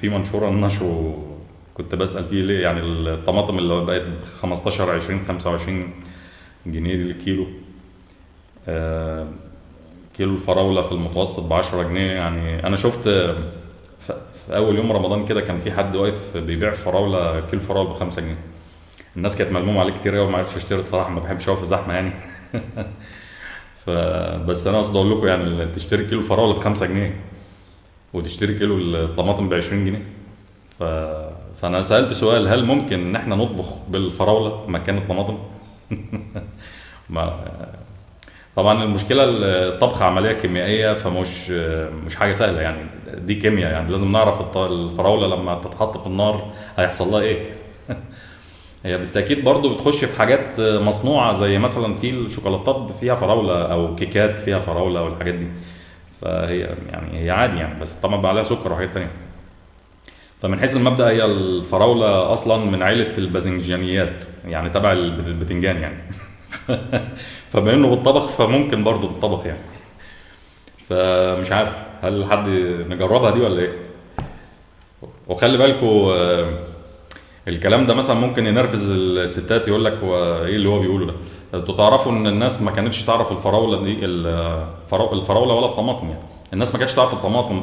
في منشور أنا نشره، كنت بسأل فيه ليه يعني الطماطم اللي بقت ب 15 20 25 جنيه الكيلو، آه، كيلو الفراولة في المتوسط ب 10 جنيه. يعني أنا شفت في أول يوم رمضان كده كان في حد واقف بيبيع فراولة، كيلو فراولة ب 5 جنيه. الناس كانت ملمومة عليه كتير قوي، ما عرفش اشتري الصراحة، ما بحبش أقف في زحمة يعني. فبس أنا قصدي أقول لكم يعني تشتري كيلو فراولة ب 5 جنيه وتشتري كيلو الطماطم ب 20 جنيه. ف... فأنا سألت سؤال: هل ممكن إن إحنا نطبخ بالفراولة مكان الطماطم؟ ما طبعا المشكلة الطبخ عملية كيميائية، مش حاجة سهلة يعني، دي كيمياء يعني، لازم نعرف الفراولة لما تتحط في النار هيحصل لها ايه. هي بالتأكيد برضو بتخش في حاجات مصنوعة، زي مثلا في الشوكولاتات فيها فراولة أو كيكات فيها فراولة والحاجات دي. فهي يعني هي عادي يعني، بس طبعا بقى عليها سكر وحاجات تانية. فمن حيث المبدأ هي الفراولة أصلا من عائلة الباذنجانيات، يعني تبع البتنجان يعني. فبما إنه بالطبخ فممكن برضه تطبخ يعني. فمش عارف هل حد نجربها دي ولا ايه. وخلي بالكوا الكلام ده مثلا ممكن ينرفز الستات، يقول لك هو ايه اللي هو بيقوله ده. انتوا تعرفوا ان الناس ما كانتش تعرف الفراوله دي، الفراوله ولا الطماطم يعني. الناس ما كانتش تعرف الطماطم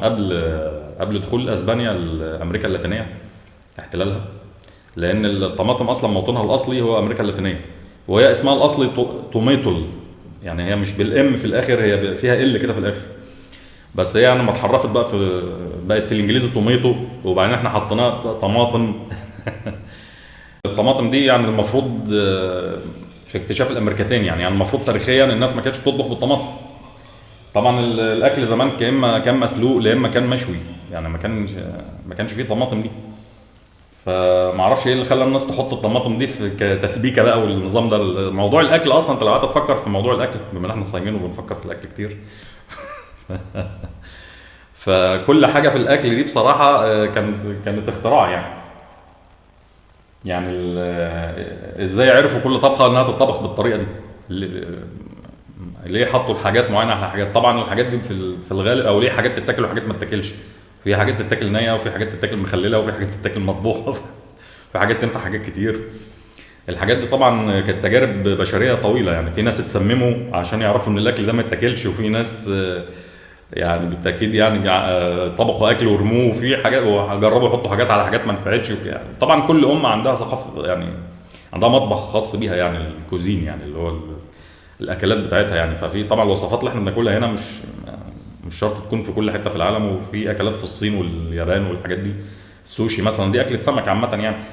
قبل دخول اسبانيا لامريكا اللاتينيه، احتلالها. لان الطماطم اصلا موطنها الاصلي هو امريكا اللاتينيه، وهي اسمها الاصلي توميتول. يعني هي مش بالام في الاخر، هي فيها ال كده في الاخر. بس هي يعني لما اتحرفت بقى بقت في الانجليزي توميتو، وبعدين احنا حطيناها طماطم. الطماطم دي يعني المفروض في اكتشاف الامريكتين يعني المفروض تاريخيا الناس ما كانتش بتطبخ بالطماطم. طبعا الاكل زمان يا اما كان مسلوق يا اما كان مشوي، يعني ما كانش فيه طماطم دي. فما اعرفش ايه اللي خلى الناس تحط الطماطم دي في كتسبيكه بقى، والنظام ده موضوع الاكل اصلا. انت لو قعدت تفكر في موضوع الاكل، بما ان احنا صايمين وبنفكر في الاكل كتير، فكل حاجه في الاكل دي بصراحه كانت اختراع يعني. يعني ازاي عرفوا كل طبخه انها تطبخ بالطريقه دي؟ ليه حطوا الحاجات معينه على حاجات؟ طبعا الحاجات دي في الغالب، او ليه حاجات تتاكل وحاجات ما تتاكلش. في حاجات تتاكل نيه، وفي حاجات تتاكل مخلله، وفي حاجات تتاكل مطبوخه. في حاجات تنفع حاجات كتير. الحاجات دي طبعا كانت تجارب بشريه طويله يعني، في ناس اتسمموا عشان يعرفوا ان الاكل ده ما يتاكلش، وفي ناس يعني بالتاكيد يعني طبخوا اكل ورموه، وفي حاجات وجربوا يحطوا حاجات على حاجات ما نفعتش يعني. طبعا كل امه عندها ثقافه يعني، عندها مطبخ خاص بيها يعني، الكوزين يعني اللي هو الاكلات بتاعتها يعني. ففي طبعا الوصفات اللي احنا بناكلها هنا مش شرط تكون في كل حته في العالم، وفي اكلات في الصين واليابان والحاجات دي. السوشي مثلا دي اكله سمك عامه يعني.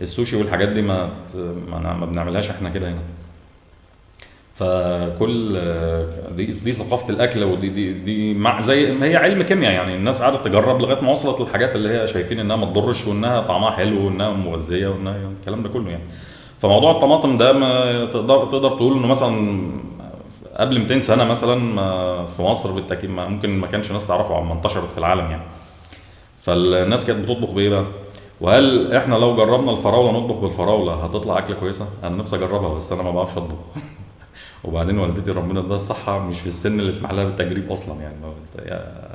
السوشي والحاجات دي ما بنعملهاش احنا كده هنا. فكل دي ثقافه الاكل، ودي مع زي ما هي علم كيمياء يعني. الناس قعدت تجرب لغايه ما وصلت للحاجات اللي هي شايفين انها ما تضرش، وانها طعمها حلو، وانها مغذيه، وانها الكلام ده كله يعني. فموضوع الطماطم ده ما تقدر تقول انه مثلا قبل 200 سنه مثلا في مصر بالتاكيد ممكن ما كانش ناس تعرفه، عما انتشرت في العالم يعني. فالناس كانت بتطبخ بايه بقى؟ وهل احنا لو جربنا الفراوله نطبخ بالفراوله هتطلع اكله كويسه؟ انا نفسي اجربها، بس انا ما بعرفش اطبخ. وبعدين والدتي ربنا يديها الصحه مش في السن اللي يسمح لها بالتجريب اصلا يعني.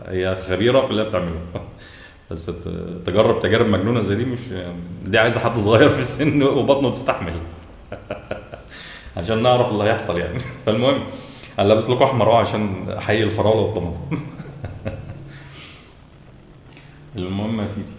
هي خبيره في اللي هي بتعمله. بس تجرب تجارب مجنونه زي دي، مش دي عايزه حد صغير في السن وبطنه تستحمل عشان نعرف اللي هيحصل يعني. فالمهم انا لابس لكم احمر اهو عشان احيي الفراوله والطماطم. المهم يا سيدي،